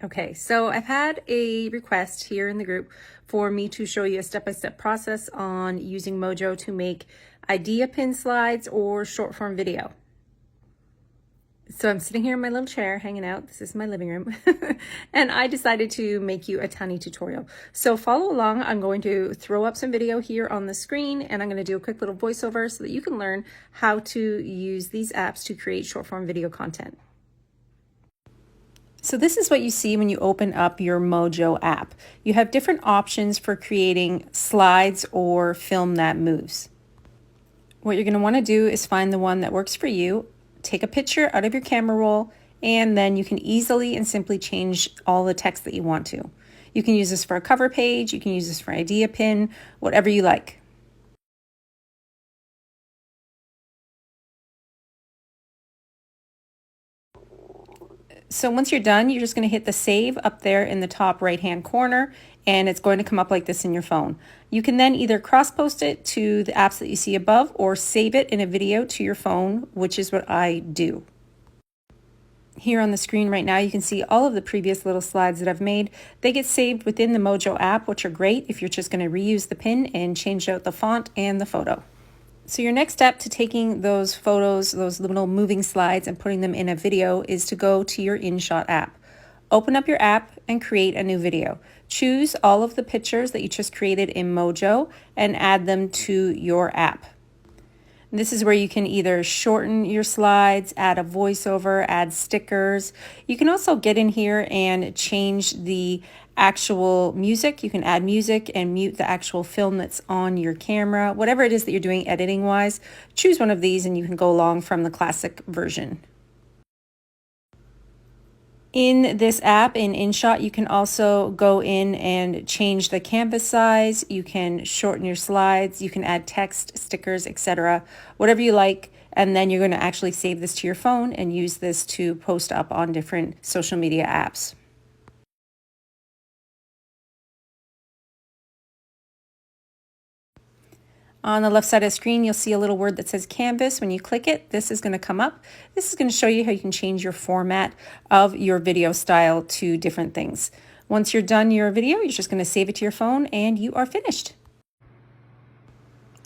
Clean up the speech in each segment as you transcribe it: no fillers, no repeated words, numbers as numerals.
Okay, so I've had a request here in the group for me to show you a step-by-step process on using Mojo to make idea pin slides or short form video. So I'm sitting here in my little chair hanging out. This is my living room. And I decided to make you a tiny tutorial. So follow along. I'm going to throw up some video here on the screen, and I'm going to do a quick little voiceover so that you can learn how to use these apps to create short form video content. So this is what you see when you open up your Mojo app. You have different options for creating slides or film that moves. What you're going to want to do is find the one that works for you, take a picture out of your camera roll, and then you can easily and simply change all the text that you want to. You can use this for a cover page, you can use this for idea pin, whatever you like. So once you're done, you're just going to hit the save up there in the top right hand corner, and it's going to come up like this in your phone. You can then either cross post it to the apps that you see above or save it in a video to your phone, which is what I do. Here on the screen right now, you can see all of the previous little slides that I've made. They get saved within the Mojo app, which are great if you're just going to reuse the pin and change out the font and the photo. So your next step to taking those photos, those little moving slides, and putting them in a video is to go to your InShot app. Open up your app and create a new video. Choose all of the pictures that you just created in Mojo and add them to your app. This is where you can either shorten your slides, add a voiceover, add stickers. You can also get in here and change the actual music. You can add music and mute the actual film that's on your camera. Whatever it is that you're doing editing wise, choose one of these and you can go along from the classic version. In this app, in InShot, you can also go in and change the canvas size. You can shorten your slides. You can add text, stickers, etc. Whatever you like. And then you're going to actually save this to your phone and use this to post up on different social media apps. On the left side of the screen, you'll see a little word that says Canvas. When you click it, this is going to come up. This is going to show you how you can change your format of your video style to different things. Once you're done your video, you're just going to save it to your phone and you are finished.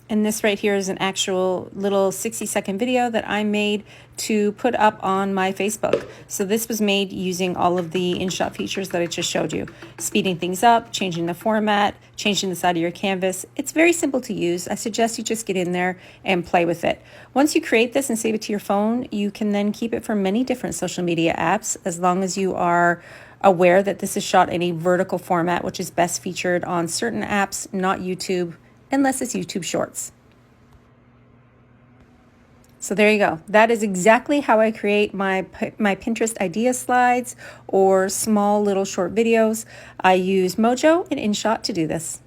And this right here is an actual little 60-second video that I made to put up on my Facebook. So this was made using all of the InShot features that I just showed you. Speeding things up, changing the format, changing the side of your canvas. It's very simple to use. I suggest you just get in there and play with it. Once you create this and save it to your phone, you can then keep it for many different social media apps as long as you are aware that this is shot in a vertical format, which is best featured on certain apps, not YouTube, unless it's YouTube Shorts. So there you go. That is exactly how I create my Pinterest idea slides or small little short videos. I use Mojo and InShot to do this.